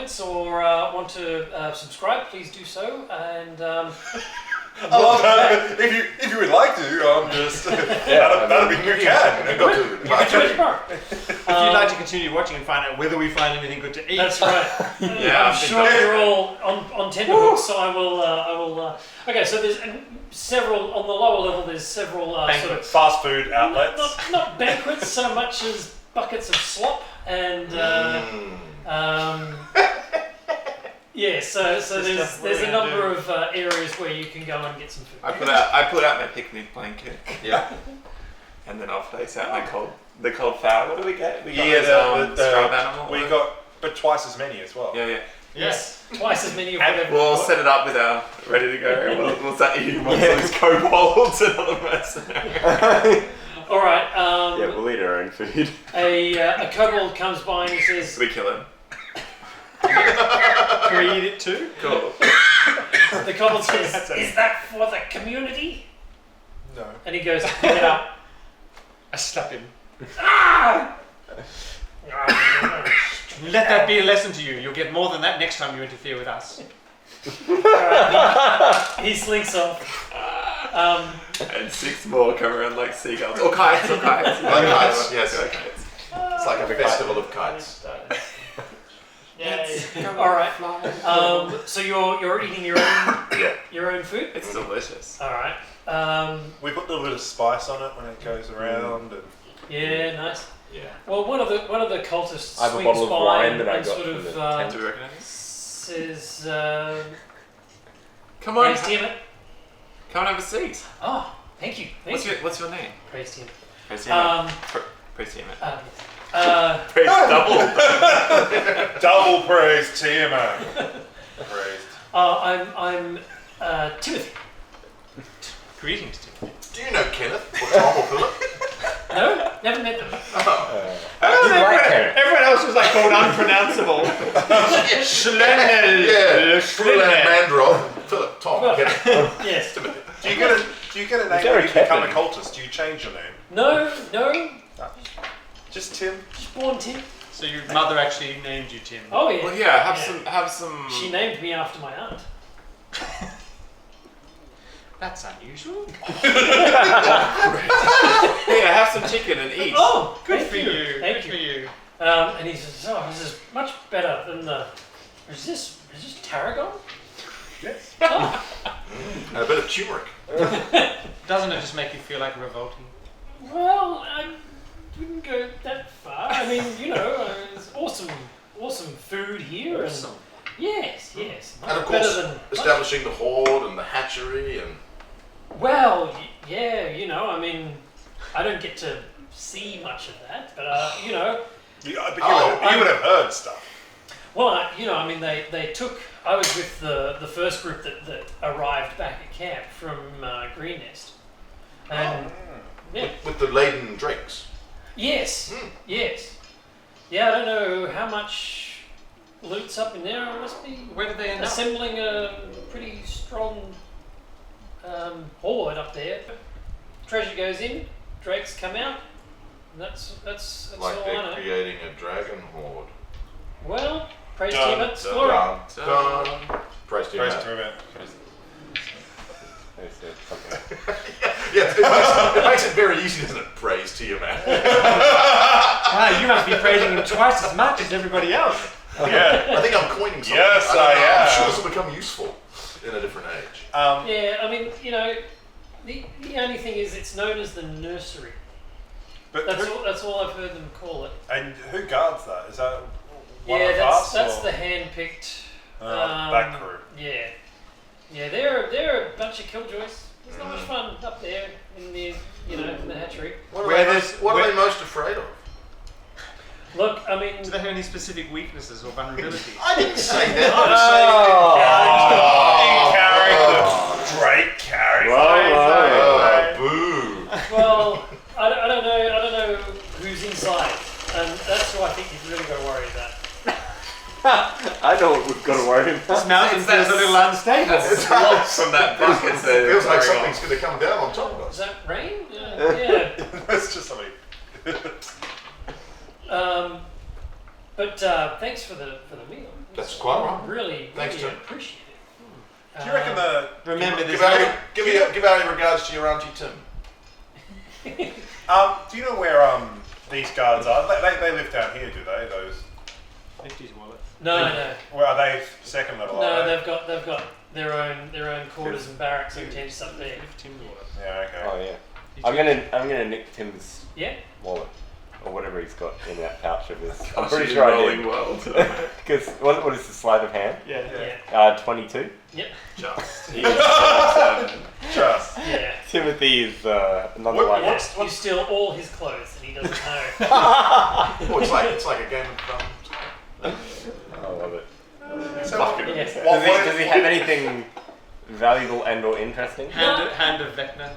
comments or want to subscribe, please do so. And if you would like to, just that'd be you can. you can do it tomorrow. If you'd like to continue watching and find out whether we find anything good to eat. That's right. I'm sure you're all on tenterhooks, so I will. Okay, so there's several on the lower level. There's several sort of fast food outlets. Not banquets so much as buckets of slop and. Yeah, so there's a number of areas where you can go and get some food. I put out my picnic blanket. Yeah. And then I'll place out the cold fowl. What do we get? We got strap animal. We got, but twice as many as well. Yeah. Yes, twice as many of whatever. We'll set it up with our ready to go. We'll start eating those kobolds and other mercenaries. All right. Yeah, we'll eat our own food. A kobold comes by and he says, We kill him. Can we eat it too? Cool. The kobold says, "Is that for the community?" No. And he goes, "Pick it up." I slap him. Ah! Let that be a lesson to you. You'll get more than that next time you interfere with us. He slinks off. And 6 more come around like seagulls. Or kites. Like kites, yes. It's like a festival of kites. Yay. All right. So you're eating your own food. It's delicious. All right. We put a little bit of spice on it when it goes around. And Yeah, nice. Yeah. Well, one of the cultists I have a swings bottle of by wine that I and got sort from of the Do you reckon it is? says, Come on. "Praise Tiamat." Come and have a seat. Oh, thank you. What's your name? Praise Tiamat. Praise Tiamat. Praise Tiamat. Yes. Praise double. double praise Tiamat. Praised. I'm Timothy. Greetings to you. Do you know Kenneth or Tom or Philip? No, never met them. Everyone else was like called unpronounceable. Schlenel. Yeah. Schlenel. Mandrel. Philip. Tom. Kenneth. Yes. Timothy. Do you get a name when you become a cultist? Do you change your name? No. Just Tim. Just born Tim. So your mother actually named you Tim. Oh yeah. Well, yeah. Have some. She named me after my aunt. That's unusual. Yeah, have some chicken and eat. Oh, Good thank for you. Thank Good you. for you. And he says, "Oh, this is much better than the. Is this tarragon?" Yes. Oh. And a bit of turmeric. Doesn't it just make you feel like revolting? Well, I wouldn't go that far. I mean, it's awesome food here. Awesome. And yes. Much And of better course, than establishing the Hoard and the hatchery and... Well, yeah, I mean, I don't get to see much of that, but But you would have heard stuff. well, I mean, they took. I was with the first group that arrived back at camp from Green Nest, and yeah, With the laden drakes. yes, yeah. I don't know how much loot's up in there. I must be Where did they end up? assembling a pretty strong hoard up there. Treasure goes in, drakes come out. And that's Like all I they're know. creating a dragon hoard. Well, praise Done. Tiamat, glory. Dun, dun. Praise Praise Tiamat. Tiamat. Yeah, it makes it very easy, doesn't it? Praise Tiamat. Wow, you must be praising him twice as much as everybody else. Yeah. I think I'm coining something. Yes, don't know. I am. I'm sure this will become useful in a different age. Yeah, I mean, the only thing is it's known as the nursery. But That's all I've heard them call it. and who guards that? Is that one Yeah, of us? that's or the hand-picked. that crew? Yeah, they're a bunch of killjoys. It's not much fun up there in the in the hatchery. What are they most afraid of? Look, I mean, Do they have any specific weaknesses or vulnerabilities? I didn't say that. In character. Great character. Boo. well, I don't know who's inside, and that's who I think you've really got to worry about. I know what we've got to worry about. This mountain feels a little unstable. That's smoke from that bucket. It feels like something's going to come down on top of Is us. that rain? Yeah. That's just something. But thanks for the meal. That's quite right. Really, Thanks, really Tim. appreciate it. Do you reckon the remember this? Give our regards to your auntie Tim. Do you know where these guards are? They live down here, do they? Those. Fifty's wallet. No. Well, are they second level? No, are they? they've got their own quarters and barracks and tents up there. Tim's wallet. Yeah. Okay. Oh yeah. I'm gonna nick Tim's Yeah. wallet or whatever he's got in that pouch of his. I'm Gosh, pretty he's sure I rolling did. well. Because what is the sleight of hand? Yeah. 22. Yep. Just. Just. Yeah. Timothy is nonetheless. Yeah. You steal all his clothes and he doesn't know. Oh, it's like a game of I love it. Yes. Does he have anything valuable and or interesting? Hand of Vecna.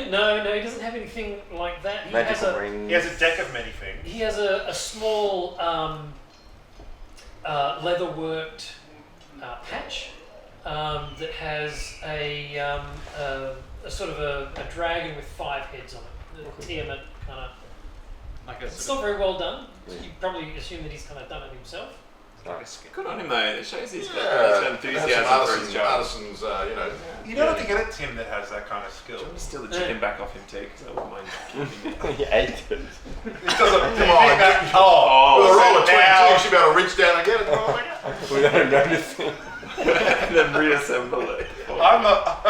No, he doesn't have anything like that. He has Magical a rings. He has a deck of many things. he has a small leather worked patch that has a sort of a dragon with 5 heads on it. The Tiamat kind of. Like It's not very well done. You probably assume that he's kind of done it himself. Good on him though. It shows his Yeah, enthusiasm for his job. artisans, You don't have to get a Tim that has that kind of skill. Do you want me to steal the chicken back off him too? Because I wouldn't mind keeping it. He ate it. It doesn't. Come on, with a roll of 22, now- you should be able to reach down and get it. Without noticing. And then reassemble it. I'm not.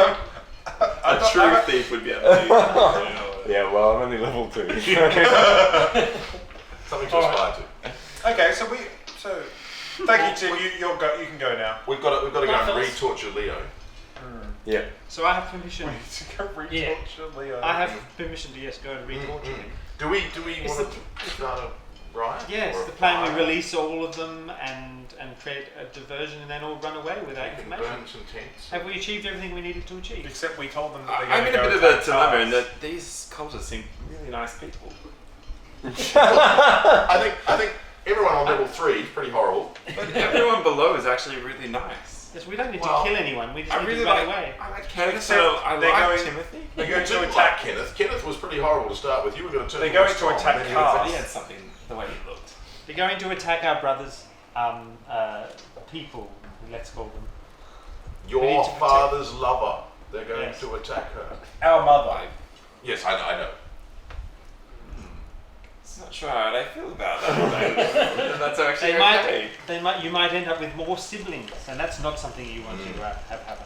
A true thief would be able to do that. Yeah, well, I'm only level 2. Something to aspire to. Okay, so thank you, Tim. You can go now. We've got to go and Fellas. re-torture Leo. Yeah. So I have permission. We need to go Yeah. re-torture Leo. I have permission to go and re-torture him. Do we want to start a riot? Yes, or a the plan fire? we release all of them and create a diversion and then all run away without We can information. burn some tents. Have we achieved everything we needed to achieve? Except we told them that they're I'm going in to a go bit of a attack dilemma cars. in that these cultists seem really nice people. I think everyone on level 3 is pretty horrible. But everyone below is actually really nice. Yes, we don't need Well, to kill anyone. We just I need really to run like. away. I like Kenneth. Except I they're like going- Timothy. They're You going to didn't attack. like Kenneth. Kenneth was pretty horrible to start with. You were going to turn They're him going to strong, attack then you cars. were- But he had something the way he looked. They're going to attack our brothers, people, let's call them. We need Your to protect- father's lover. They're going Yes. to attack her. Our mother. Yes, I know. It's not sure how I feel about that. And that's actually They might. You might end up with more siblings, and that's not something you want to have happen.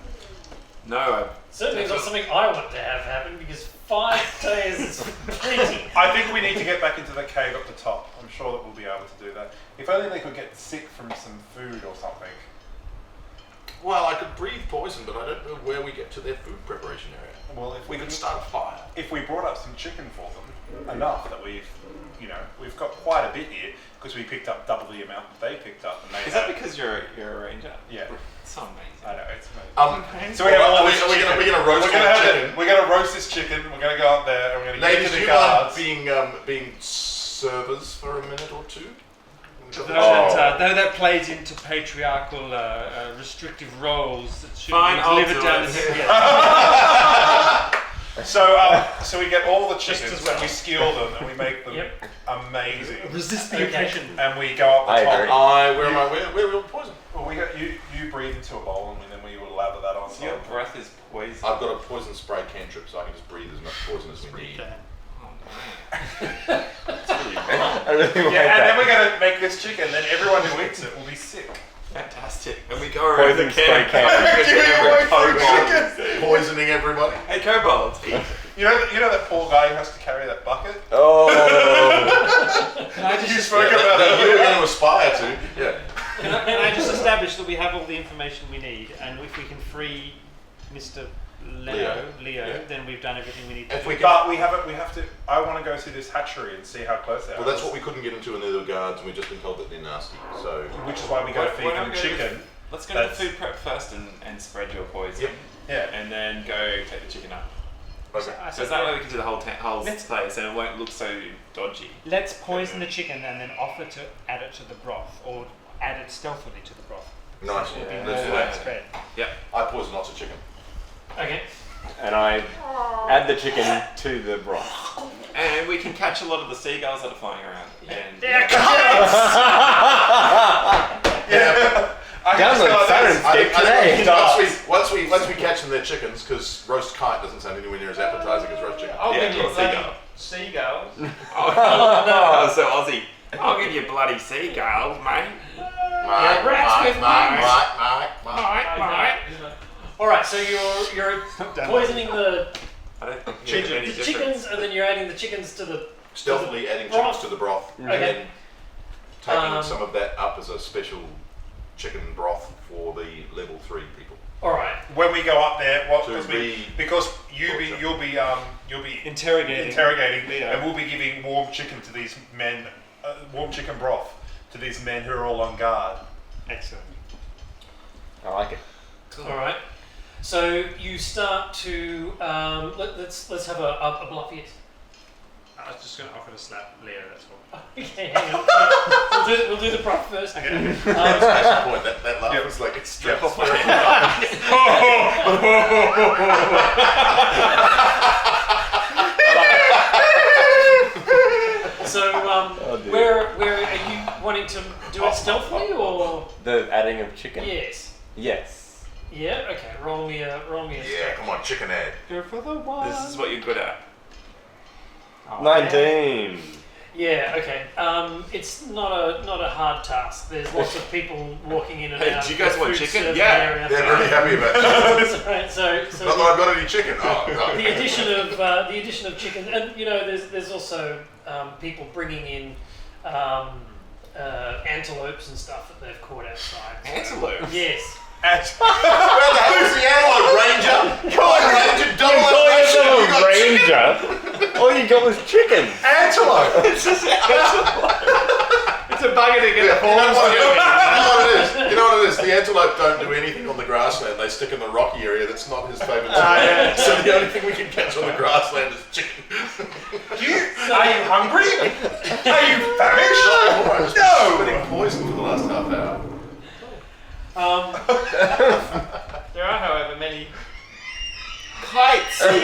No, Certainly not something I want to have happen because 5 days is plenty. I think we need to get back into the cave up the top. I'm sure that we'll be able to do that. If only they could get sick from some food or something. Well, I could breathe poison, but I don't know where we get to their food preparation area. Well, if We could start a fire. if we brought up some chicken for them, enough that we've got quite a bit here because we picked up double the amount that they picked up. And they is that had- because you're a ranger? Yeah, It's amazing. I know it's amazing. So Are we have all we this going chicken. to roast We're gonna all have chicken? it. We're gonna roast this chicken. We're gonna go up there and we're gonna give it Ladies, to do the you mind guards. being servers for a minute or two? Though that plays into patriarchal restrictive roles that should Fine, be I'll delivered do down it. the So we get all the chickens as and well. we skewer them and we make them Yep. amazing. Resist the Okay. oppression. And we go up the I top. agree. Where am I? Where will poison? Well, we got you breathe into a bowl and then we will lather that on Your top. breath is poison. I've got a poison spray cantrip, so I can just breathe as much poison as we need. Oh, man. It's really bad. I really like Yeah, and that. then we're gonna make this chicken. Then everyone who eats it will be sick. Fantastic. And we go around the Poison spray camp. can. Giving away free chicken. Poisoning everybody. Hey, Kobold. You know that poor guy who has to carry that bucket. Oh. Can I You just, spoke about That you were that. going to aspire to. Yeah. can I just establish that we have all the information we need, and if we can free Mr. Leo, Yeah. then we've done everything we need to If do. we can. But we have to. I want to go through this hatchery and see how close they are. Well, that's what we couldn't get into in the guards, and we've just been told that they're nasty. So. Which is why we go Why feed don't them we go chicken. Let's go to the That's- food prep first and spread your poison. Yep. Yeah. And then go take the chicken up. Okay. So that way we can do the whole Let's- place and it won't look so dodgy. Let's poison the chicken and then offer to add it to the broth, or add it stealthily to the broth. Nice. It will be Yeah. more Let's do that. widespread. I poison lots of chicken. Okay. And I add the chicken to the broth. And we can catch a lot of the seagulls that are flying around. And Yeah. Download Sirenscape today. Once we catch them, they're chickens, because roast kite doesn't sound anywhere near as appetizing as roast chicken. I'll Yeah, give you or bloody seagull. seagulls. Oh, so Aussie. I'll give you bloody seagulls, mate. rats with Mike. All right, so you're poisoning the I don't think there's any difference. chickens, and then you're adding the chickens to the. Stealthily adding broth. chickens to the broth, and Okay. then taking some of that up as a special chicken broth for the level 3 people. All right. When we go up there, what To because you'll be Interrogating. Leo. and we'll be giving warm chicken to these men, warm chicken broth to these men who are all on guard. Excellent. I like it. All right. So you start to let's have a bluffiest. I was just going to offer to slap Leo, that's all. Okay, hang on. We'll do the prop first. Okay. That's the point. That laugh was like it's stress. So where are you wanting to do it stealthily or? The adding of chicken? Yes. Yes. Yeah. Okay. Roll me a. Yeah, come on, chicken ad. Go for the one. This is what you're good at. 19. Yeah. Okay. It's not a hard task. There's lots of people walking in and Hey, out. do you guys The want food chicken? serving Yeah. area. They're really happy about chicken. Right, so Not that I've got any chicken. Oh, no. the addition of chicken, and there's also people bringing in antelopes and stuff that they've caught outside. Antelope? Yes. Where the hell is the antelope, Ranger? Come on, Ranger, double Call up that shit. yourself You a got chicken. ranger. All you got was chicken. Antelope. It's a bugger to get the You know horns what going. it is? You know what it is? The antelope don't do anything on the grassland. They stick in the rocky area. That's not his favourite spot. yeah. So the only thing we can catch on the grassland is chicken. Are you hungry? Are you famished? I've been spitting poison for the last half hour. There are, however, many Kites! seagulls.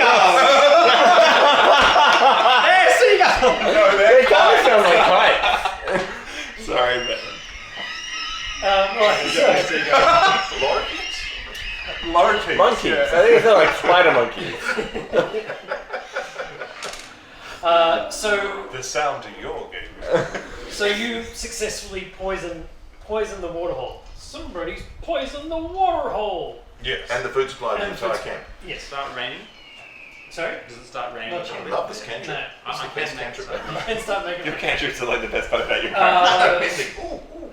Hey, seagulls! No, It kind of sounds like kites. Sorry, man. Right. So, Lorikeets? Lorikeets. Monkeys. Yeah. I think it's like spider monkeys. so The sound of your game. so you successfully poison the water hole. Somebody's poisoned the water hole. Yes. And the food supply of the And entire food camp. Yes. Start raining? Sorry. Does it start raining? Not I yet. love this cantrip. No. It's the best make cantrip it. ever. And start making. Your cantrips are like the best part about your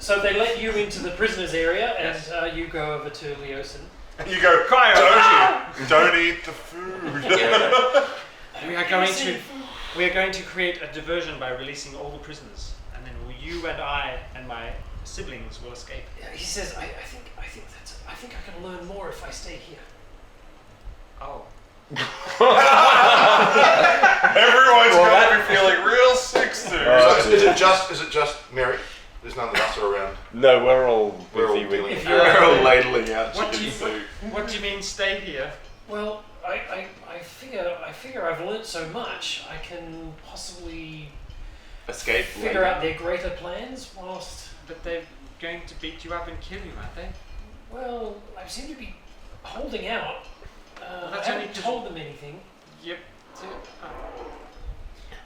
So they let you into the prisoners area, and you go over to Leosin. And you go, don't eat the food. We are going to create a diversion by releasing all the prisoners, and then you and I and my siblings will escape. He says, I think I can learn more if I stay here. Oh. Everyone's going to be feeling real sick soon. So is it just Mary? There's none of us are around. No, we're all We're all busy dealing with. with We're all ladling out What do chicken you soup. What do you mean stay here? Well, I figure I've learnt so much. I can possibly Escape. figure out their greater plans whilst. But they're going to beat you up and kill you, aren't they? Well, I seem to be holding out. I that's haven't only 'cause- told them anything. Yep.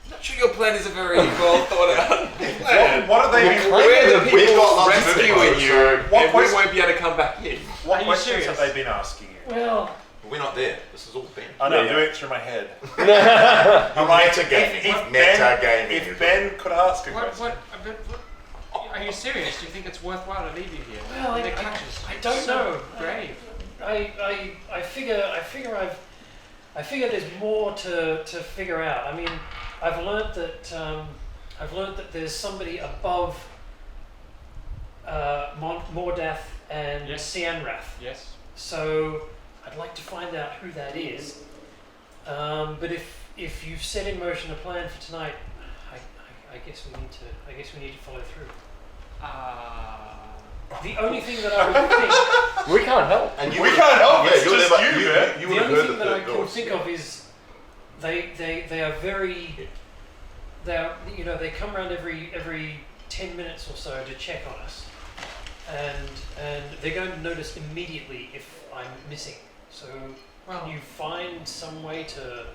Not sure your plan is a very well thought out plan. What are they? We're the We've people got lots of rescuing info, you, so and we question- won't be able to come back in. What Are you questions serious? have they been asking you? Well, We're not there. This is all Ben. I know, I'm doing it through my head. Metagaming. If Metagaming. If Ben could ask a question. What? Are you serious? Do you think it's worthwhile to leave you here? Well, In I the clutches? I don't So know. Brave. I figure there's more to figure out. I mean, I've learnt that there's somebody above Mordath and Yes. Sianrath. Yes. So I'd like to find out who that is. But if you've set in motion a plan for tonight, I guess we need to follow through. The only thing that I would think, We can't help. And We can't help, it's you're just there, but you, man. You the would have only heard thing that that I the can doors. think of is they are very, they come around every 10 minutes or so to check on us, and they're going to notice immediately if I'm missing. So can you find some way to?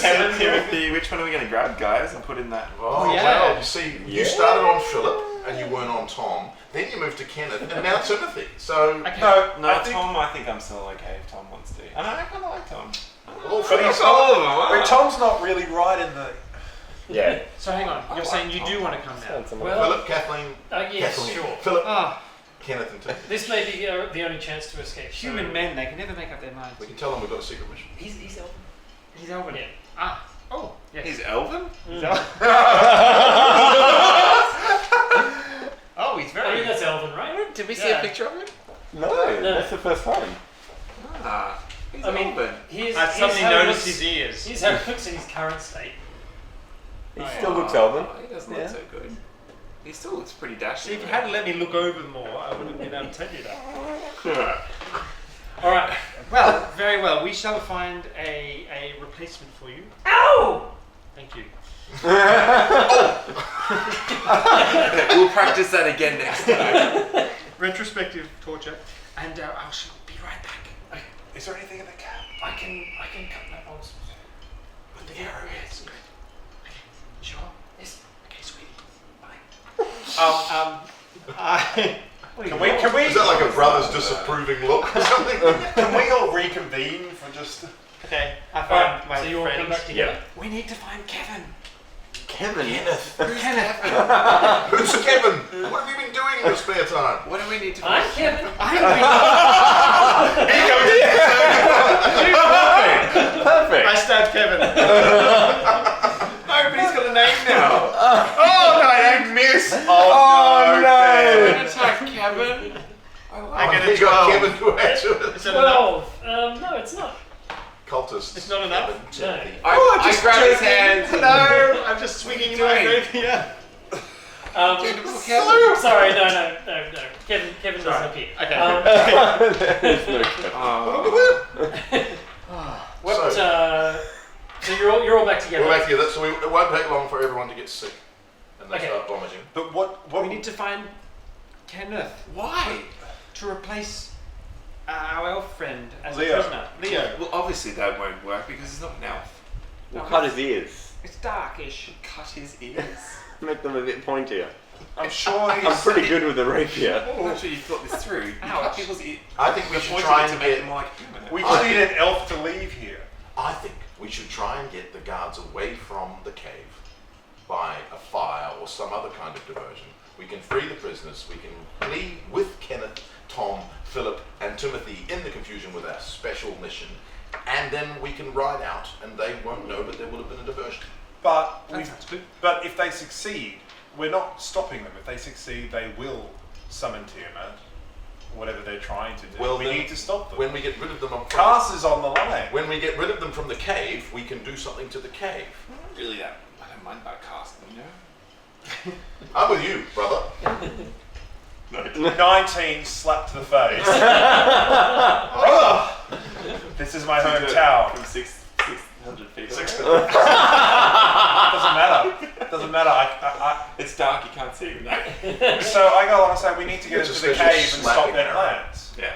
Kenneth, Timothy, which one are we going to grab, guys, and put in that? Oh, well, you see, you started on Philip and you weren't on Tom. Then you moved to Kenneth and now Timothy. So Tom, I think I'm still okay if Tom wants to. And I kind of like Tom. well, But Philip, but Tom's not really right in the. Yeah. So hang on, you're saying you do want to come now? Well, Philip, Kathleen, yes, Kathleen, sure. Philip, Ah, Kenneth, and Timothy. This may be the only chance to escape. so- human men, they can never make up their minds. We can tell them we've got a secret mission. He's elven. He's Elven. Yeah. Ah, oh, yes. He's Elven? Oh, he's I very. mean that's elven, right? Did we see a picture of him? No, that's the first time. Ah, he's I mean, Elven. here's I suddenly how he noticed looks- his ears. Here's how he looks in his current state. He still looks Elven. He doesn't Yeah. look so good. He still looks pretty dashing. See, if you hadn't let me look over them more, I would have been able to tell you that. All right. Well, very well. We shall find a replacement for you. Ow! Thank you. We'll practice that again next time. Retrospective torture. And I shall be right back. Is there anything in the cab? I can cut my balls. With the arrowheads. Good. Okay. Sure. Yes. Okay, sweetie. Bye. Can we? Is that like a brother's disapproving look or something? Can we all reconvene for just? Okay. I All found right. my So you all come friends. back together. We need to find Kevin. Kevin. Kenneth. Kenneth. Who's Kevin? What have you been doing in your spare time? What do we need to I'm Kevin. Perfect. I stabbed Kevin. No, but he's got a name now. Oh no, I missed. Oh no. Attack Kevin. I Oh, get you a got 12. Kevin to answer. Is that enough? 12. No, it's not. Cultists. It's not enough? Kevin, No. Timothy. I grab his hands. No, I'm just swinging my doing? rapier. Sorry, no. Kevin doesn't appear. Okay. There's no Kevin. So you're all back together. We're back together, so it won't take long for everyone to get sick and they Okay. start vomiting. But what? We need to find Kenneth Why? to replace our elf friend as Leo. a prisoner. Leo. Well, obviously that won't work because he's not an elf. We'll cut his ears. It's darkish. Cut his ears. Make them a bit pointier. I'm sure I'm he's. pretty good with a rapier. I'm not sure you thought this through. You cut people's ears. I think we The should point try of it and to make get. them more like human. We I just need think- an elf to leave here. I think we should try and get the guards away from the cave by a fire or some other kind of diversion. We can free the prisoners. We can leave with Kenneth, Tom, Philip, and Timothy in the confusion with our special mission, and then we can ride out, and they won't know, but there will have been a diversion. But That sounds good. But if they succeed, we're not stopping them. If they succeed, they will summon Tiamat. Whatever they're trying to do. Well, we then need to stop them. When we get rid of them, Cast is on the line. when we get rid of them from the cave, we can do something to the cave. Really, that I don't mind about casting, you know. I'm with you, brother. 19 slap to the face. Brother! This is my hometown. From 600 feet. Doesn't matter. Doesn't matter. It's dark, you can't see him. So I go along and say we need to get It's a into the special cave and stop slapping their arrow. plans. Yeah.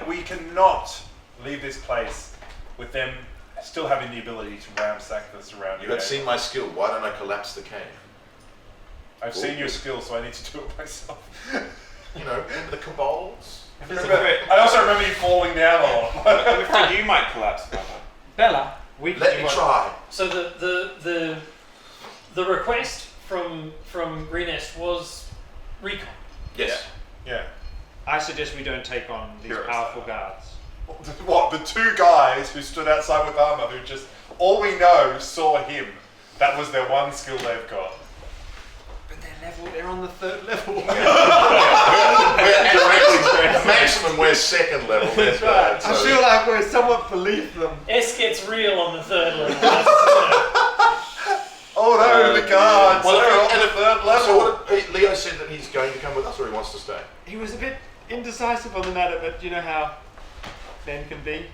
We cannot leave this place with them still having the ability to ransack the surrounding You have area. seen my skill. Why don't I collapse the cave? I've seen your skill, so I need to do it myself. You know, remember the kobolds? I also remember you falling down a lot. I'm afraid you might collapse, brother. Bella, we can Let do me what- try. So the request from Greenest was recon. Yes. Yeah. I suggest we don't take on these Heroes. powerful guards. What, the two guys who stood outside with armor who just, all we know, saw him. That was their one skill they've got. But they're on the 3rd level. At maximum, we're second level. That's right. I feel like we're somewhat beneath them. S gets real on the 3rd level. Oh no, the guards! Well, they're on and the third level. So what, Leo said that he's going to come with us, or he wants to stay. He was a bit indecisive on the matter, but you know how men can be.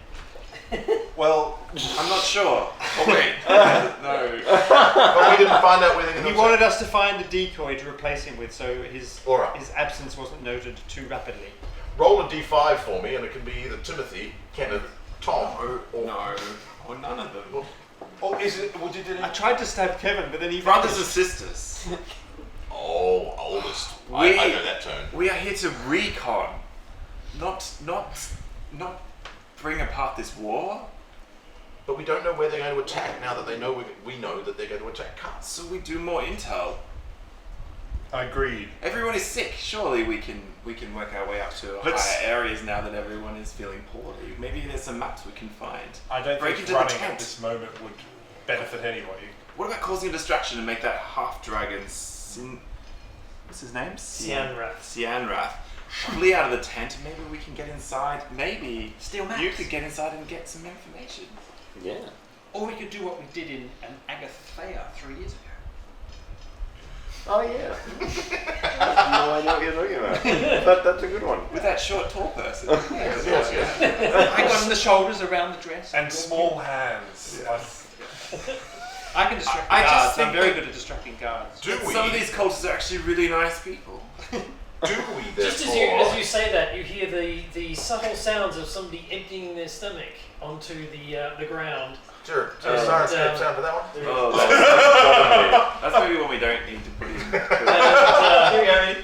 Well, I'm not sure. Oh wait, no. But we didn't find out where they're going He to wanted us to find a decoy to replace him with, so his All right. his absence wasn't noted too rapidly. Roll a d5 for me, and it can be either Timothy, Kenneth, Tom, or No, or none of them. or is it? Well, did it? I tried to stab Kevin, but then he Brothers and vanished. sisters, oh, oldest. I We- know that turn. we are here to recon, not bring apart this war. But we don't know where they're going to attack now that they know we know that they're going to attack Cats. So we do more intel. Agreed. Everyone is sick. Surely we can work our way up to Let's- higher areas now that everyone is feeling poorly. Maybe there's some maps we can find. I don't Break think into the running tent. at this moment would benefit anybody. What about causing a distraction and make that half dragon what's his name? Cianrath. Flee out of the tent and maybe we can get inside. Maybe Steal maps. you could get inside and get some information. Yeah. Or we could do what we did in Agathea 3 years ago. Oh yeah. I have no idea what you're talking about. That's a good one. With that short, tall person. Yes. I got on the shoulders around the dress. And small hands. I can distract I just guards. I'm think very that- good at distracting guards. Do we? Some of these cultists are actually really nice people. Do we Just therefore? as you say that, you hear the subtle sounds of somebody emptying their stomach onto the ground. Sure. Sirenscape sound for that one? Oh, that's That's maybe one we don't need to put in. And, Here we go.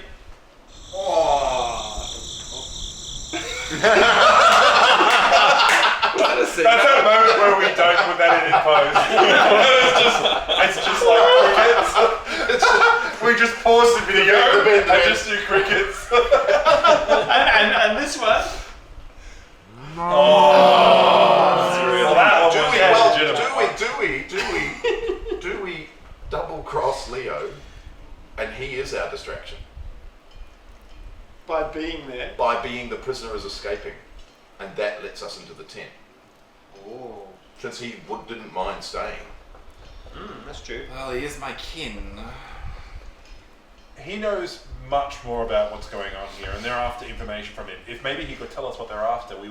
That's that moment where we don't put that in post. it's just like crickets. We just pause the video and just do crickets. And this one. Well, that one was legitimate. Do we double cross Leo, and he is our distraction By being there. by being the prisoner is escaping, and that lets us into the tent. Oh. Since he didn't mind staying. That's true. Well, he is my kin. He knows much more about what's going on here, and they're after information from him. If maybe he could tell us what they're after, we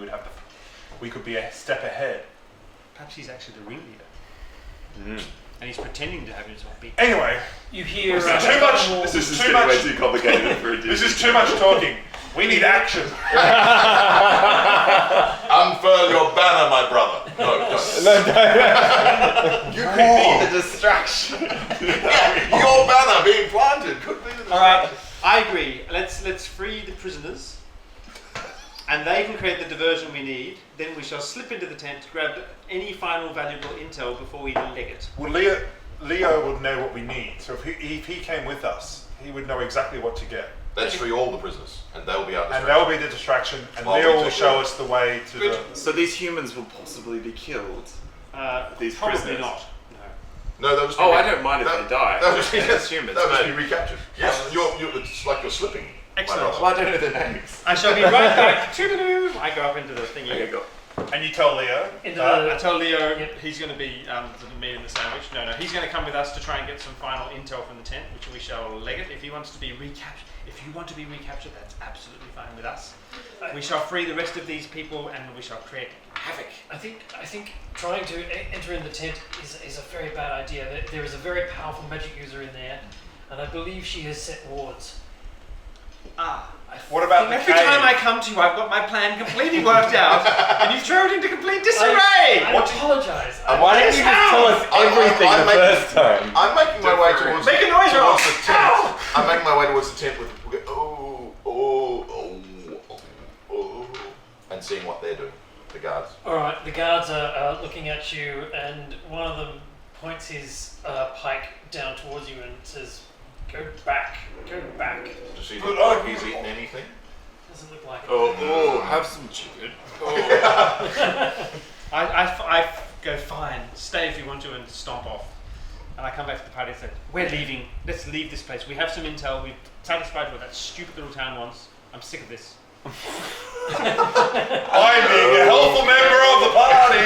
could be a step ahead. Perhaps he's actually the ringleader. And he's pretending to have himself beat. Anyway, you hear this is too much. This is too much. too complicated for a This is too much talking. We need action. Unfurl your banner, my brother. No, don't. You could be the distraction. Yeah, your banner being planted could be the All right, I agree. Let's free the prisoners, and they can create the diversion we need. Then we shall slip into the tent, grab any final valuable intel before we leg it. Well, Leo would know what we need. So if he came with us, he would know exactly what to get. Let's free all the prisoners, and they'll be our And distraction. that will be the distraction, and Well, Leo we will took show it. us the way to the... So these humans will possibly be killed. These Probably prisoners. not. No, they'll just be Oh, I don't mind if they die. They'll just be, As humans. they'll just be but- recaptured. Yes, it's like you're slipping. my Excellent. brother. Well, I don't know their names. I shall be right back. Toodaloo. I go up into the thingy. Okay, go. And you tell Leo. into I the tell Leo Yep. he's going to be the meat in the sandwich. No, he's going to come with us to try and get some final intel from the tent, which we shall leg it. If he wants to be recaptured, that's absolutely fine with us. We shall free the rest of these people, and we shall create havoc. I think trying to enter in the tent is a very bad idea. There is a very powerful magic user in there, and I believe she has set wards. What about the Every cave? time I come to you, I've got my plan completely worked out, and you throw it into complete disarray. I apologize. Why didn't you just tell us everything I'm the first time? I'm making my way towards Make a noise, towards Ross. the tent. I'm making my way towards the tent with and seeing what they're doing. The guards. All right, the guards are looking at you, and one of them points his pike down towards you and says, "Go back, go back." Does he look like he's eaten anything? Doesn't look like it. Oh, have some chicken. I go, fine, stay if you want to, and stomp off. And I come back to the party and say, we're leaving. Let's leave this place. We have some intel. We've satisfied what that stupid little town wants. I'm sick of this. I'm being a helpful member of the party!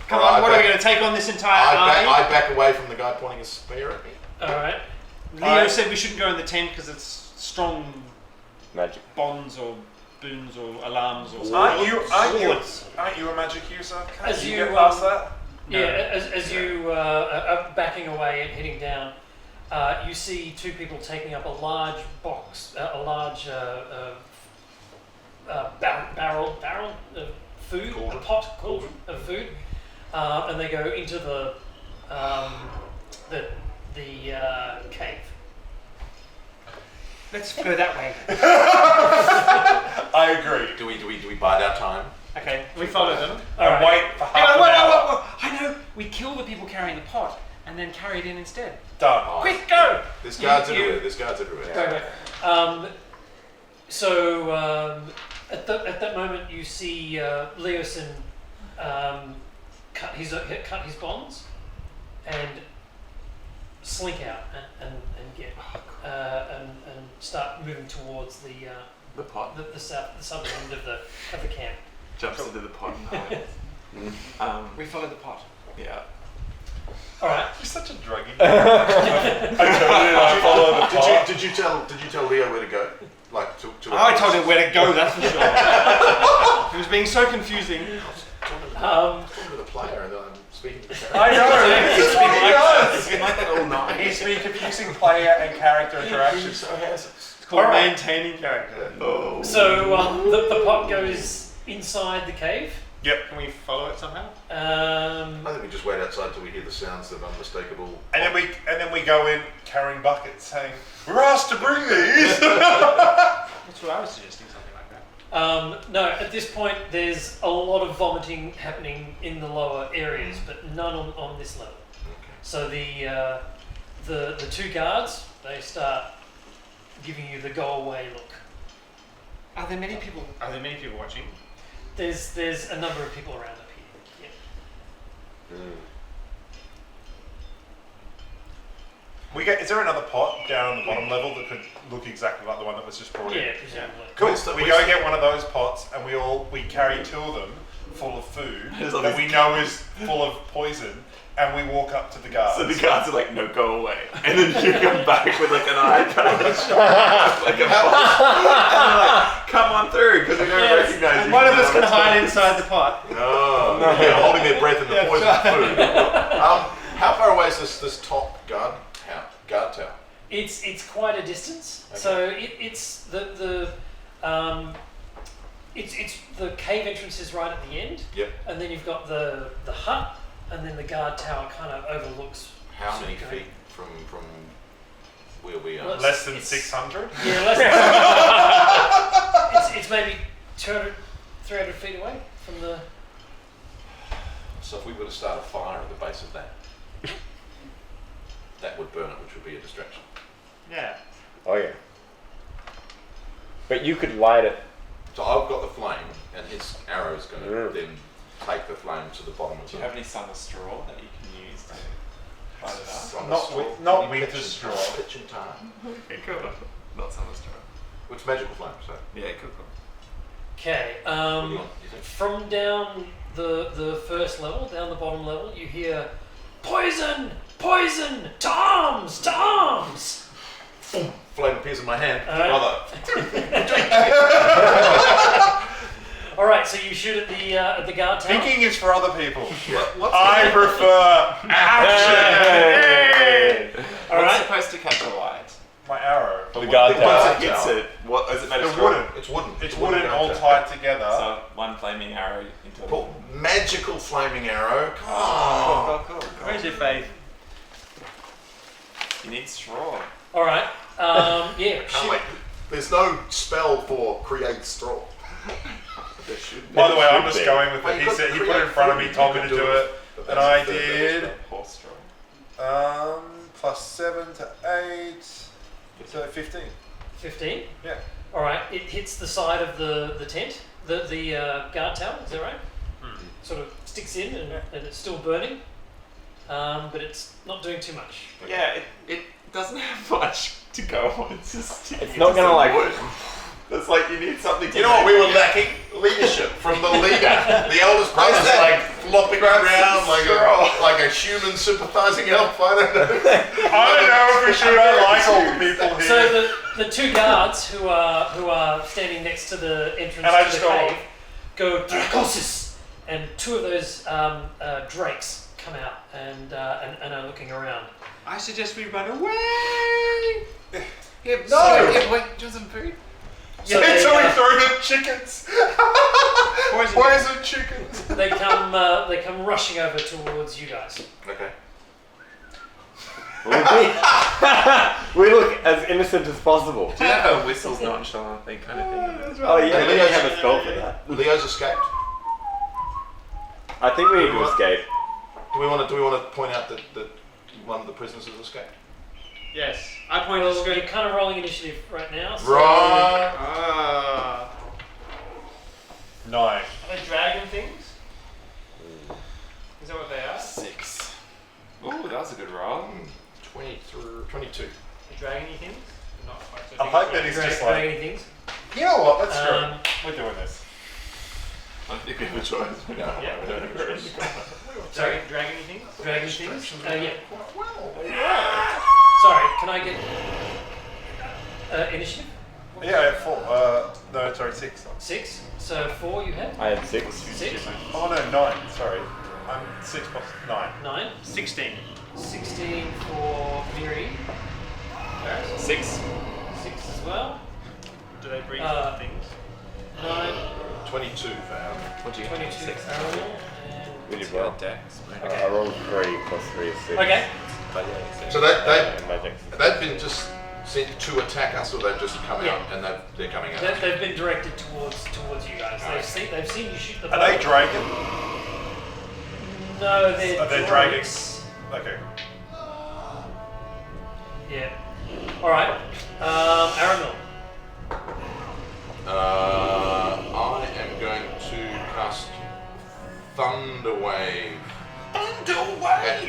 Come Alright, on, what are we I going to take on this entire army? I back away from the guy pointing a spear at me. All right. Leo said we shouldn't go in the tent because it's strong Magic. bonds or boons or alarms or something. Aren't you a magic user? Can't As you you, get past that? Yeah, as you are backing away and heading down, you see two people taking up a large box, a large barrel of food, Cauldron. a pot cauldron of food, and they go into the cave. Let's go that way. I agree. Do we bide our time? Okay, we follow them. And wait for Hang half on, an hour. whoa. I know. We kill the people carrying the pot and then carry it in instead. Done. Oh, Quick, go! There's guards You- everywhere. There's guards everywhere. Go. At that moment, you see Leosin cut his bonds and slink out and get and start moving towards the pot the southern end of the camp. jumps into the pot and hides. We follow the pot. Yeah. All right. You're such a druggie. I follow the pot. Did you tell Leo where to go? Like to I told him where to go, that's for sure. It was being so confusing. talking to the player and then I'm speaking to the character. I know. It's been like that. It's been like that all night. He's been confusing player and character interaction. So has It's called All right. maintaining character. Oh. So the pot goes inside the cave. Yep. Can we follow it somehow? I think we just wait outside till we hear the sounds of unmistakable. And then we go in carrying buckets, saying, "We're asked to bring these." That's what I was suggesting, something like that. No, at this point, there's a lot of vomiting happening in the lower areas, but none on this level. So the two guards, they start giving you the go away look. Are there many people watching? There's a number of people around up here. Is there another pot down on the bottom level that could look exactly like the one that was just brought in? Yeah, presumably. Cool. Where's the- We go get one of those pots, and we carry two of them full of food There's all that these- we know is full of poison, and we walk up to the guards. So the guards are like, no, go away. And then you come back with like an eye patch. Like a box. And they're like, come on through, because we don't Yes. recognize you. One of us can hide inside the pot. No, they're holding their breath in the poison food. How far away is this top guard tower? It's quite a distance. Okay. So it's the cave entrance is right at the end. Yep. And then you've got the hut, and then the guard tower kind of overlooks. How many feet from where we are? Well, Less than It's- 600? Yeah, less than it's maybe 200, 300 feet away from the. So if we were to start a fire at the base of that, that would burn it, which would be a distraction. Yeah. Oh yeah. But you could light it. So I've got the flame, and his arrow is going to Mm. then take the flame to the bottom of Do the. you have any summer straw that you can use to light it up? From Not the with- straw- not pitch with the and straw. tar, Pitch and tar. Okay, cool. Not summer straw. Which magical flame? So Yeah, cool. Okay. what do you want? You think? From down the first level, down the bottom level, you hear poison, poison, toms, toms. Flame appears in my hand. Alright. Brother. All right, so you shoot at the guard tower. Thinking is for other people. What's I prefer action. All right. supposed to catch a light? My arrow. The guard the tower. guard Once it hits tower. it, what is it made of It's straw? wooden. It's wooden. It's a wooden wooden all guard tied together. So one flaming arrow into a tower. Magical flaming arrow. Come on. Cool. Where's your faith? You need straw. All right. Yeah. Oh, Shoot. wait. There's no spell for create straw. There should be. By the way, I'm Should just be. going with Well, it. you He got said the he put it in create front of me, food, told you me to could do do it, it, but and that's I the third level did Horse straw. +7 to 8, so 15. 15. Yeah. All right. It hits the side of the tent, the guard tower. Is that right? Sort of sticks in and it's still burning, but it's not doing too much. Yeah, it doesn't have much to go on. It's just sticking It's not into gonna some like wood. That's like you need something. You know what we were lacking? Leadership from the leader. The eldest brother's like flopping around like a human sympathising elf. I don't know. I don't know if we should. I like all the people here. So the two guards who are standing next to the entrance And I to just the go, cave go Dracosis, and two of those drakes come out and are looking around. I suggest we run away. Yeah, So- wait, do you want some food? So Until we they, throw the chickens. Poison chickens. they come rushing over towards you guys. Okay. We look as innocent as possible. Do you have a whistles nonchalant thing kind of thing? Oh yeah, Hey, we Leo's- have a spell for that. Leo's escaped. I think we need to escape. Do we want to point out that one of the prisoners has escaped? Yes. I point Well, to the you're screen. kind of rolling initiative right now. So Right. Ah. 9. Are they dragon things? Is that what they are? 6. Ooh, that was a good roll. 22. The dragony things? Not quite so I big like as that he's dragons. just like, dragony things. you know what? Let's do Um, it. We're doing this. I don't think we have a choice. No, Yeah. we don't have a choice. Sorry, dragony things? Dragon things. Yeah. Well, Sorry, can I get initiative? Yeah, I have 4. No, sorry, 6. 6. So 4 you have. I had 6. 6. Oh no, 9. Sorry. I'm 6 plus 9. 9. 16. 16 for Miri. 6. 6 as well. Do they breathe things? 9. 22 for Aaron. 22 for Ariel. We And did well. Dex. I rolled 3 plus 3 is 6. okay. But yeah, So And my dex. they've been just sent to attack us, or they've just come Yeah. out and they're coming out. They've been directed towards you guys. They've seen you shoot the Are they bow. dragon? No, they're Are they drakes. Okay. Yeah. All right. Aramil. I am going to cast Thunder Wave. At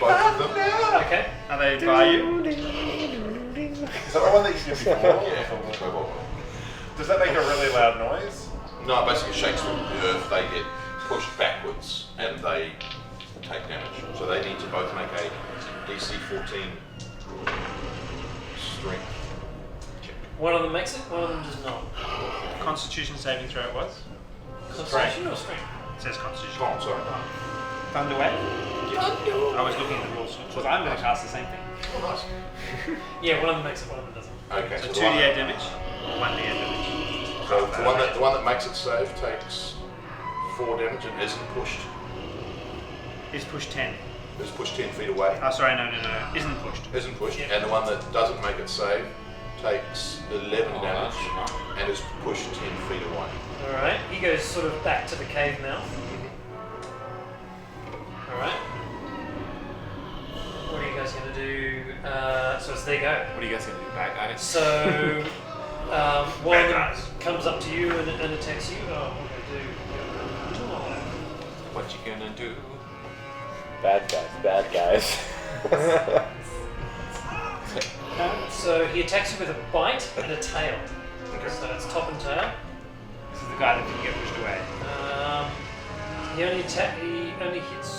both of them. Okay. Are they by you? Is that the one that you did before? Yeah. Does that make a really loud noise? No, it basically shakes the earth. They get pushed backwards and they take damage. So they need to both make a DC 14 strength check. One of them makes it. One of them does not. Constitution saving throw it was. Constitution or strength? It says Constitution. Oh, sorry. Thunder Wave? I was looking at the rules because I'm going to cast the same thing. Oh, nice. Yeah, one of them makes it. One of them doesn't. Okay, So so the one, 2d8 damage, 1d8 damage. so the one that makes it save takes 4 damage and isn't pushed. Is pushed 10. Is pushed 10 feet away. Oh, sorry, no. Isn't pushed. Isn't pushed. Yeah. And the one that doesn't make it save takes 11 damage and is pushed 10 feet away. All right. He goes sort of back to the cave mouth. All right. What are you guys going to do? So it's their go. What are you guys gonna do? Bad guys? So one of them guys. comes up to you and attacks you. Oh, what do I do? What you gonna do? Bad guys. So he attacks you with a bite and a tail. Okay. So it's top and tail. This is the guy that can get pushed away. He only hits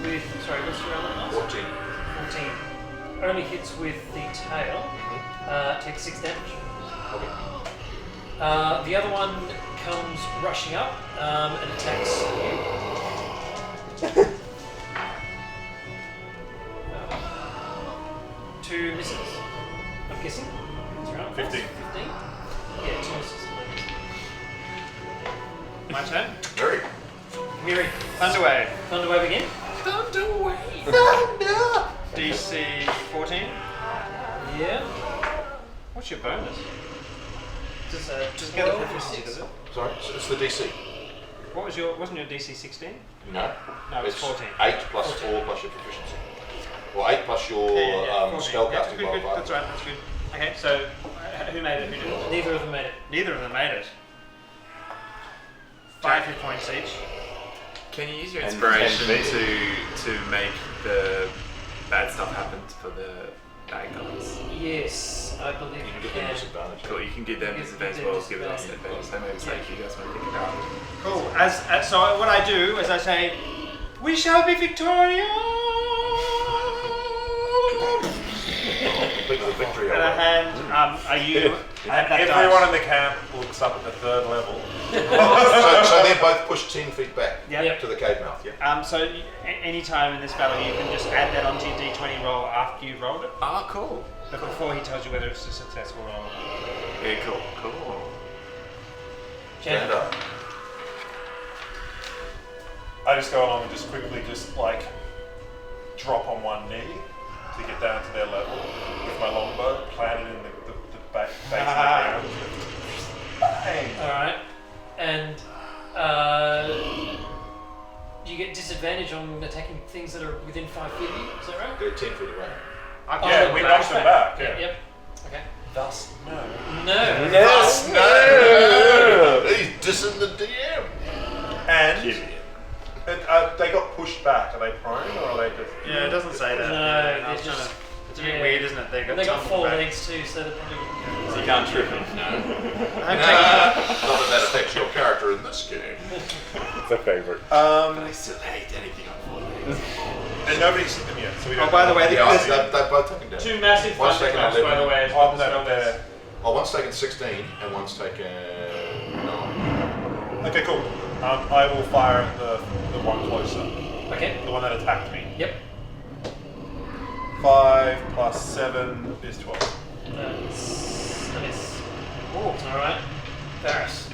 with. Sorry, what's your armor class? 14. 14. Only hits with the tail. Takes 6 damage. Okay. The other one comes rushing up and attacks you. 2 misses. I'm guessing. That's right. 15. 15. Yeah, 2 misses. My turn. Very. Miri, Thunder Wave. Thunder Wave again. DC 14. Yeah. What's your bonus? Just Get the 12 or proficiency, 6. does it? Sorry, so it's the DC. Wasn't your DC 16? No. No, it's 14. 8 plus 4 plus your proficiency. Or 8 plus your 14. spellcasting Yeah, good, modifier. that's right, that's good. Okay, so who made it? Who didn't? Neither of them made it. Neither of them made it. 5 hit points each. Can you use your And inspiration 10 feet. to make the bad stuff happen for the Daggons. Yes, I believe You can you get them can. disadvantage. Cool, you can give them disadvantage as well as give us advantage. So maybe say if you guys want to think about it. Cool. As so, what I do is I say, "We shall be victorious." Complete the victory. And I hand, are you? I have that Everyone in dice. the camp looks up at the third level. So they're both pushed 10 feet back Yep. to the cave mouth. Yeah. So any time in this battle, you can just add that onto your D20 roll after you've rolled it, Ah, cool. but before he tells you whether it's a successful roll. Yeah, cool. Stand up. I just go along and just quickly drop on one knee to get down to their level with my longbow planted in the base of the ground. Bang! Alright. And you get disadvantage on attacking things that are within 5 feet of you, is that right? They're 10 feet away. Yeah, we knocked them back. Yeah. Yep. Okay. Thus, no. No. Thus, no! He's dissing the DM. And they got pushed back. Are they prone or are they just? Yeah, it doesn't say that. No, Yeah, they're just. it's a bit weird, isn't it? They got, They got tumbled 4 back. legs too, so they're probably. So you can't trip them. I'm Not that affects your character in this game. It's a favourite. I still hate anything on 4 legs. And nobody's hit them yet, so we don't. Oh, by the way, Yeah, this- they're both taken down. 2 massive One's thunderclaps, taken by the 11. way. Is Oh, what the no, spell they're. is. Oh, one's taken 16 and one's taken 9. Okay, cool. I will fire at the one closer, Okay. the one that attacked me. Yep. 5 plus 7 is 12. That's a miss. Alright. Varys.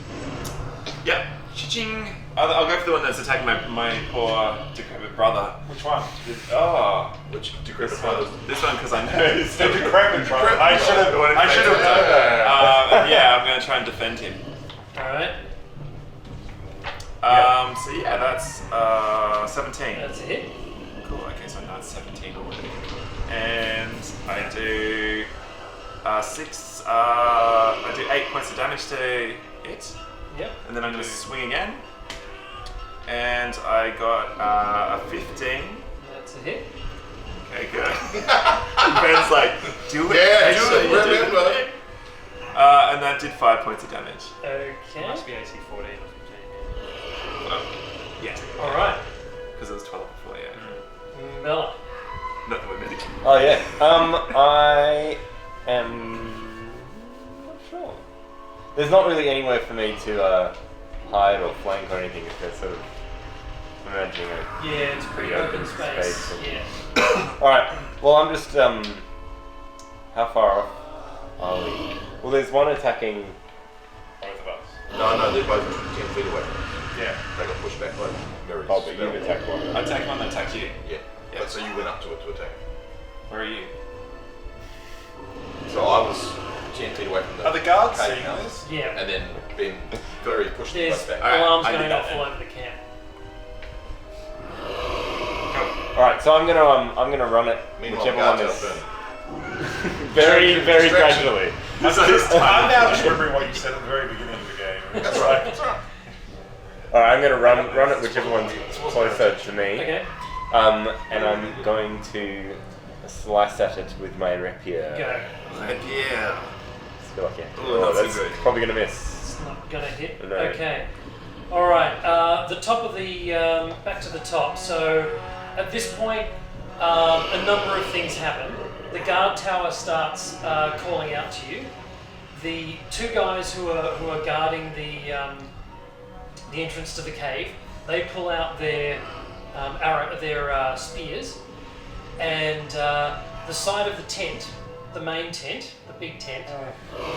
Yep. Cha-ching. I'll go for the one that's attacking my poor decrepit brother. Which one? Oh, Which decrepit this one. brothers? This one because I know he's The decrepit brother. I should have done that. Yeah, I'm going to try and defend him. Alright. So yeah, that's 17. That's a hit. Cool. Okay, so now it's 17 already. And I do 6. I do 8 points of damage to it, Yep. and then I'm going to swing again. And I got a 15. That's a hit. Okay, good. Ben's like, do it. Yeah, Make do sure it, you do remember. it. And that did 5 points of damage. Okay. Must be AC 14 or 15. Yeah. Alright. Because it was 12 before, yeah. Bella. Not that we're medic. Oh yeah. I am not sure. There's not really anywhere for me to hide or flank or anything. If there's sort of imagining it. Yeah, it's pretty open space. and- Yeah. All right. Well, I'm just how far off are we? Well, there's one attacking. Both of us. No, they're both 10 feet away. Yeah. They got pushed back by mirrors. Oh, but you've attacked one. I attacked one that attacked you. Yeah. Yeah. But so you went up to it to attack. Where are you? So I was 10 feet away from the Are the guards cave seeing mouth, this? Yeah. and then Ben very pushed them There's both back. Alright, alarms I did going that off then. all over the camp. All right. So I'm gonna run it. Meanwhile, Whichever guards one out is burning. very Distraction. gradually. I'm now just remembering what you said at the very beginning of the game. That's right. That's right. All right. I'm gonna run it whichever one's closer to me. Okay. And I'm going to slice at it with my rapier. Go. Yeah. Feel like, yeah. Ooh, not so that's good. probably gonna miss. It's not gonna hit. No. Okay. All right. The top of the back to the top. So at this point, a number of things happen. The guard tower starts calling out to you. The 2 guys who are guarding the entrance to the cave, they pull out their spears, and the side of the tent, the main tent, the big tent,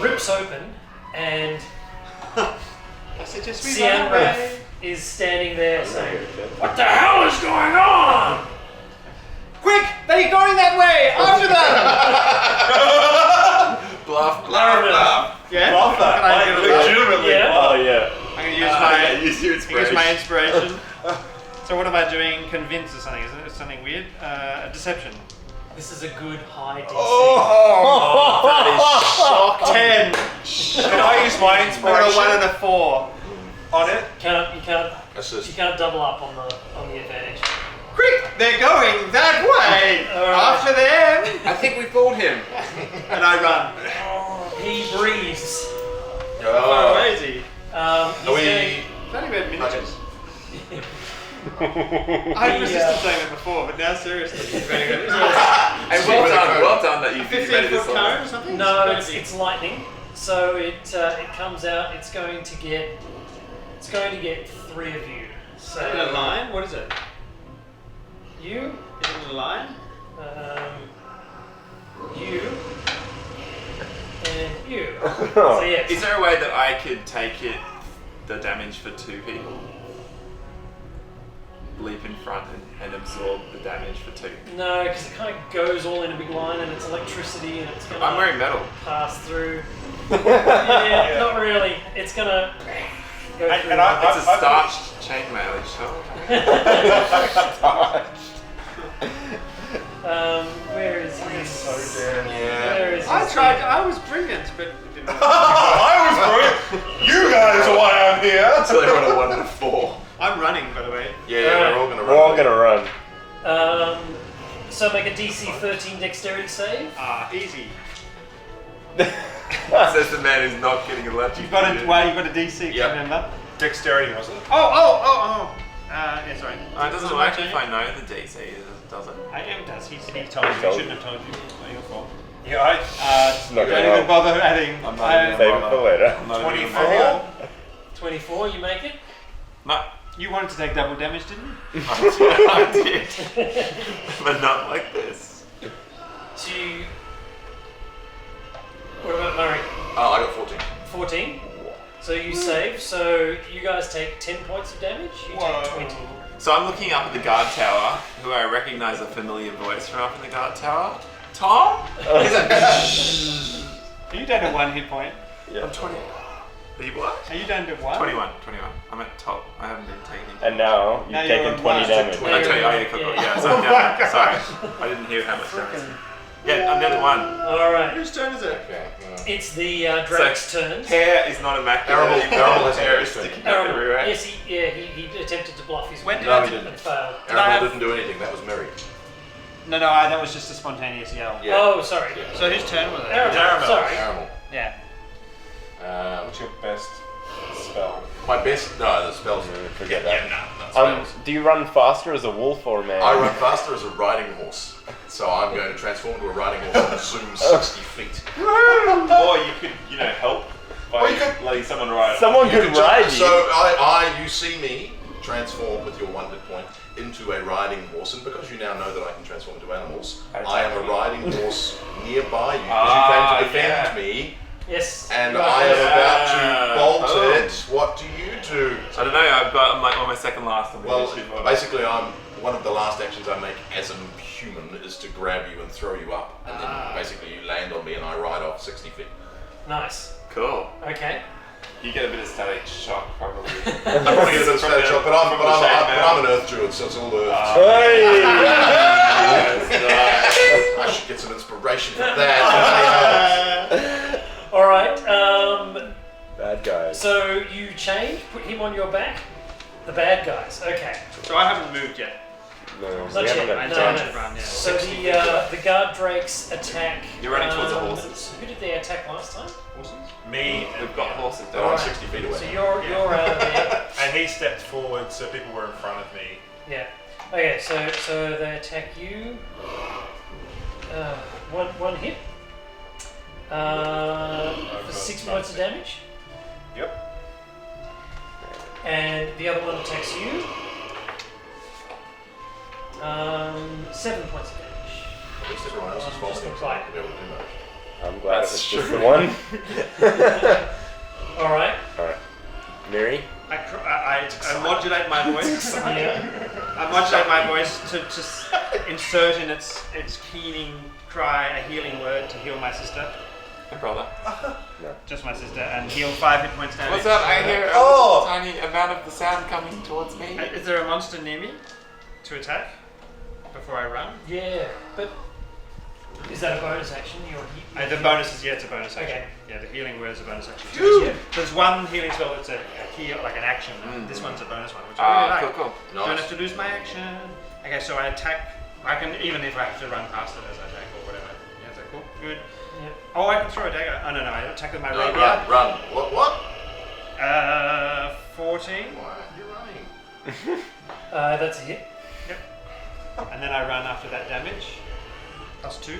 rips open, and Sianrath is standing there saying, "What the hell is going on?" Quick! They're going that way! After them! Bluff, Laravel. bluff. Yeah? Love that. Can I Like, give it a- legitimately. Yeah. Oh yeah. I'm going to use my Use your use my inspiration. So what am I doing? Convince or something? Isn't it something weird? Deception. This is a good high DC. Oh, that is shocking. 10. Can I use my I got a 1 inspiration and a 4. on it? You can't Assist. double up on the advantage. Quick, they're going that way. After them. I think we fooled him. And I run. He breathes. Oh, amazing. Are He's we? It's only about miniatures. I resisted saying that before, but now seriously, it's very good. Hey, well done that you 15-foot cone or something? No, it's lightning. So it comes out. It's going to get 3 of you. So Is it a line? What is it? You, Is it a line? you, and you. So yes. Is there a way that I could take the damage for 2 people? Leap in front and absorb the damage for 2. No, because it kind of goes all in a big line, and it's electricity, and it's gonna I'm wearing metal. pass through. Yeah, not really. It's gonna go through. And It's a starched chainmail, where is he? so damn. Where is I his tried. thing? I was brilliant, but it didn't work. I was brilliant. You guys are why I'm here. So they're on a 1 to 4. I'm running, by the way. Yeah, we're all gonna run. We're all gonna run. So make a DC 13 dexterity save. Easy. Says the man who's not getting electrocuted. You've got a DC. Yep. Remember? Dexterity, was it? Oh. Yeah, sorry. It doesn't work if I know the DC, does it? I am does. He told you. He shouldn't have told you. It's not your fault. Yeah, Not Don't gonna even help. bother adding. I'm not even Save it for later. 24. 24, you make it. No. You wanted to take double damage, didn't you? I did. But not like this. So you... What about Murray? Oh, I got 14. 14. So you save. So you guys take 10 points of damage. You take 20. So I'm looking up at the guard tower, who I recognize a familiar voice from up in the guard tower. Tom? He's like, Are you down to 1 hit point? I'm 20. Are you what? Are you down to 1? 21. I'm at top. I haven't been taking. And now you've Now you're taken on 20 one. damage. Oh, yeah, so I'm down. Sorry. I didn't hear how much damage. Yeah, I'm down to 1. Alright. Whose turn is it? Okay. It's the Drake's turn. Hair is not immaculate. Arable has hair hair is sticking sticking up Arable. everywhere. Yes, he attempted to bluff his When way did No, I he do didn't. and failed. I Arable have- didn't do anything. That was Mary. No, that was just a spontaneous yell. Yeah. Oh, sorry. So whose turn was it? Aramel, sorry. Arable. Yeah. What's your best spell? My best. No, the spells. Forget Yeah, that. not spells. Do you run faster as a wolf or a man? I run faster as a riding horse. So I'm going to transform into a riding horse and zoom 60 feet. Or you could, help by Or you could- letting someone ride. Someone You could can ride jump- you. So you see me transform with your 1 hit point into a riding horse, and because you now know that I can transform into animals, I am a riding horse nearby you because you came to defend me, Yes. and you are I am correct. about to bolt Oh. it. What do you do? I don't know. I'm like on my second last. On the Well, initiative order. basically, one of the last actions I make as a human is to grab you and throw you up, and then basically you land on me and I ride off 60 feet. Nice. Cool. Okay. You get a bit of static shock, probably. I want to get a bit of static shock, but I'm an earth druid, so it's all earth. Hey! I should get some inspiration from that. Alright, Bad guys. so you change, put him on your back. The bad guys, okay. So I haven't moved yet. No, Not we yet, haven't I had no, time. tried to run, yeah. So the guard drakes attack. You're running towards the horses. Who did they attack last time? Me, We've got horses. They're Don't on worry. 60 feet away. So you're out of there. and he stepped forward, so people were in front of me. Yeah. Okay, so they attack you. One hit. For 6 points of damage. Yep. And the other one attacks you. 7 points of damage. At least everyone else is Just following a him, so bite. I'll be able to do that. I'm glad That's it's just true. the one. Alright. Alright. Miri? I modulate my voice. Yeah. I modulate my voice to insert in its keening cry a healing word to heal my sister. Hey, brother. Just my sister, and heal 5 hit points damage. What's up? I hear a Oh! tiny amount of the sound coming towards me. Is there a monster near me to attack before I run? Yeah, but Is that a bonus action? The bonus is it's a bonus action. Okay. Yeah, the healing word is a bonus action. Phew. Yeah. There's one healing spell that's a heal, like an action. This one's a bonus one, which I really like. Cool. Don't Nice. have to lose my action. Okay, so I attack. I can even if I have to run past it as I attack or whatever. Yeah, is that cool? Good. Yep. Oh, I can throw a dagger. Oh no, I attack with my No, rapier. run. What? 14. Why are you running? That's a hit. Yep. And then I run after that damage. +2.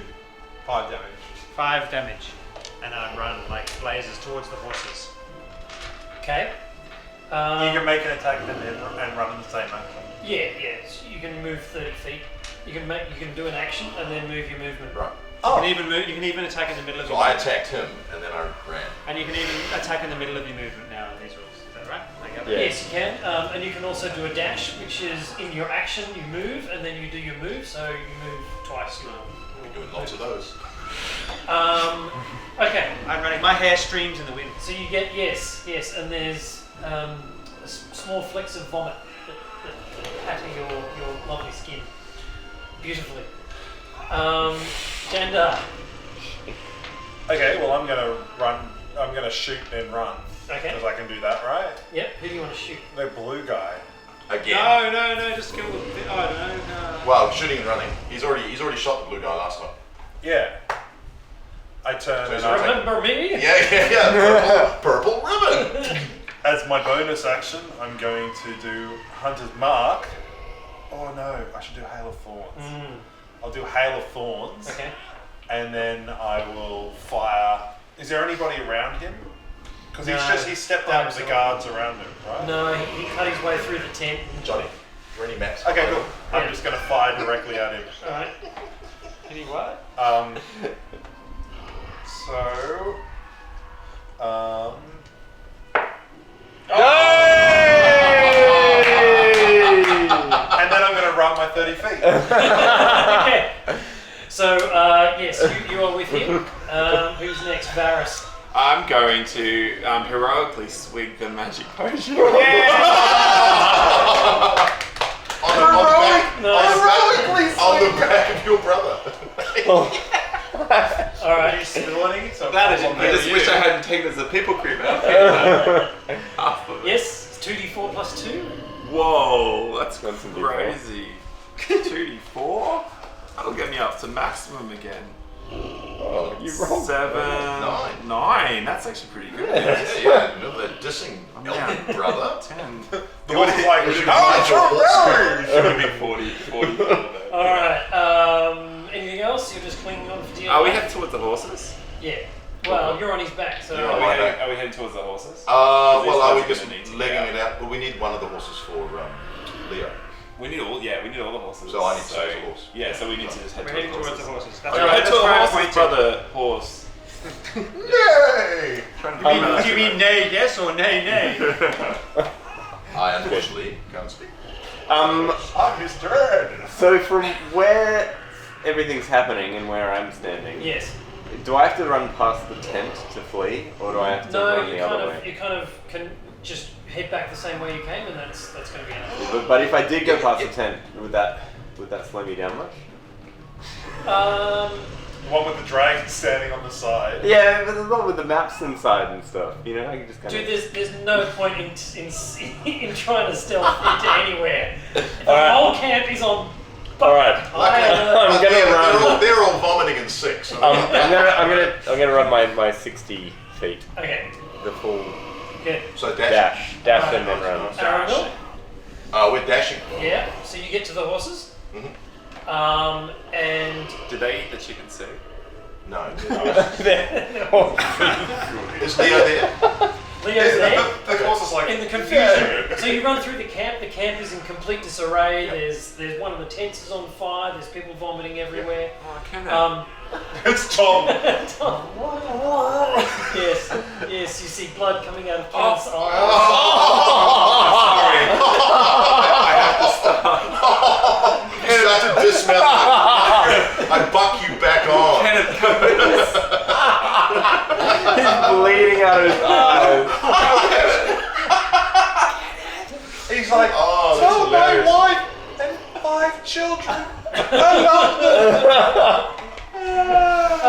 5 damage. 5 damage. And I run like blazes towards the horses. Okay. You can make an attack and run in the same action. Yeah. So you can move 30 feet. You can do an action and then move your movement. Right. You can even attack in the middle of So your I movement. attacked him and then I ran. And you can even attack in the middle of your movement now in these rules. Is that right? Yeah. Yes, you can. And you can also do a dash, which is in your action you move and then you do your move. So you move twice. We're doing lots of those. Okay. I'm running. My hair streams in the wind. So you get yes, and there's small flecks of vomit that patter your lovely skin beautifully. Jandar. Okay, well I'm gonna run. I'm gonna shoot and run. Okay. Because I can do that, right? Yep. Who do you want to shoot? The blue guy. Again. No, just kill the. Oh no. Well, shooting and running. He's already shot the blue guy last time. Yeah. I turn So and he's I Remember me? Yeah. Purple ribbon. as my bonus action, I'm going to do Hunter's Mark. Oh no, I should do Hail of Thorns. I'll do Hail of Thorns. Okay. And then I will fire. Is there anybody around him? Because he stepped out of the guards around him, right? No, he cut his way through the tent. Johnny, are any maps? Okay, cool. Yeah. I'm just going to fire directly at him. Alright. Any what? And then I'm going to run my 30 feet. Okay. So, yes, you are with him. Who's next? Varys. I'm going to heroically swig the magic potion. On the back of your brother. Alright. Are you still any? So That is I just wish I hadn't taken as a people creep out. Half of it. Yes, it's 2d4 plus 2. Whoa, that's Got some crazy. 2d4? That'll get me up to maximum again. Oh, you rolled 7, 9. That's actually pretty good. Yeah. Remember that dissing elder brother? 10. The one is like, Should Should be 40. Alright, anything else? You're just clinging on for dear Are we life? heading towards the horses? Yeah. Well, you're on his back, so... You're Are on we my heading, back. are we heading towards the horses? Well, These are guys we are just gonna need to legging get it out? Well, we need one of the horses for Leo. We need all the horses. So I need to choose a horse. Yeah, so we need to just head We're towards heading the towards the horses. horses. Oh, That's head right. to That's the why I horses, pointed. brother. Horse. Yay! Do you mean nay yes or nay nay? I unfortunately can't speak. I'm his dread. So from where everything's happening and where I'm standing, Yes. do I have to run past the tent to flee, or do I have to No, run you the kind other of way? you kind of can just head back the same way you came, and that's going to be enough. But if I did go past the tent, would that slow me down much? The one with the dragon standing on the side. Yeah, but there's not with the maps inside and stuff. You know, I can just kind Dude, of. there's no point in trying to stealth into anywhere. The Alright. whole camp is on. All right. high alert. I'm gonna run. They're all vomiting in 6. I'm gonna run my 60 feet, Okay, the full good. So dashing. dash and then run. Arundel? We're dashing. Yeah. So you get to the horses. Mhm. And Did they eat the chicken soup? No. Leo's Is Leo there? there. The horse is like In the confusion. So you run through the camp. The camp is in complete disarray. Yep. There's one of the tents is on fire. There's people vomiting everywhere. Oh, can It's Tom. Yes, you see blood coming out of Kenneth's eyes. Sorry. I have to stop. You start to dismount. I buck you back on. Kenneth, come with us. He's bleeding out of his eyes. He's like, Oh, that's tell my hilarious. wife and 5 children I love them.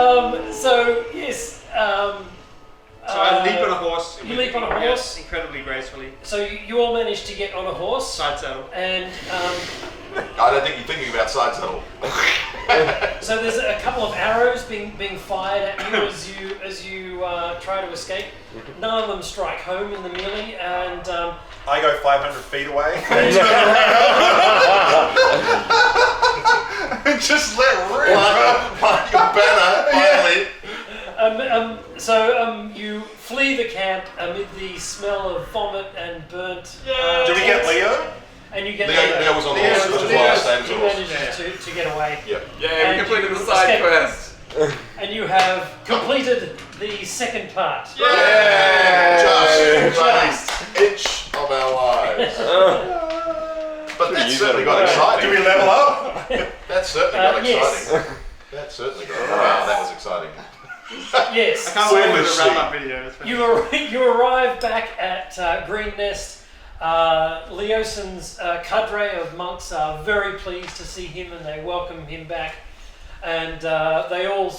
So yes. So I leap on a horse. You leap on a horse? Yes, incredibly gracefully. So you all manage to get on a horse. Side saddle. And I don't think you're thinking about side saddle. so there's a couple of arrows being fired at you as you try to escape. None of them strike home in the melee, and I go 500 feet away. Just let rip. Plant your banner, finally. So you flee the camp amid the smell of vomit and burnt. Do we get Leo? And you get Leo was on the horse, which is why I stayed He on the horse. manages to get away. Yep. Yeah, And we completed you the side escape. quest. And you have completed the second part. Just inch of our lives. But that certainly got exciting. Do we level up? That certainly got yes. exciting. That certainly got wow, that was exciting. Yes. I can't wait for the wrap-up video. It's You arrive back at Green Nest. Leoson's cadre of monks are very pleased to see him, and they welcome him back. And they all,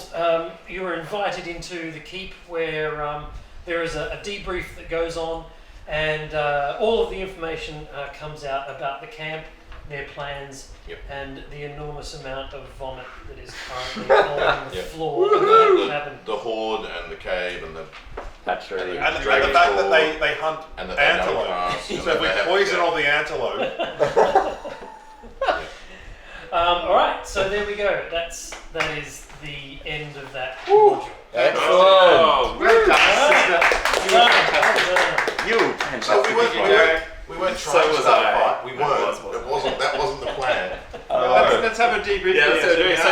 you are invited into the keep where there is a debrief that goes on, and all of the information comes out about the camp, their plans, and the enormous amount of vomit that is currently on the floor of the cabin. The Hoard and the cave and the Hatchery. And the fact that they hunt and that they know antelope. cars, and So that if we they have- poison all the antelope, All right, so there we go. That is the end of that module. Excellent. Oh, well done, sister. You So fantastic. we weren't So trying to was start I. a fight. We That weren't. wasn't. That wasn't the plan. Let's have a debrief Yeah, video. so do we So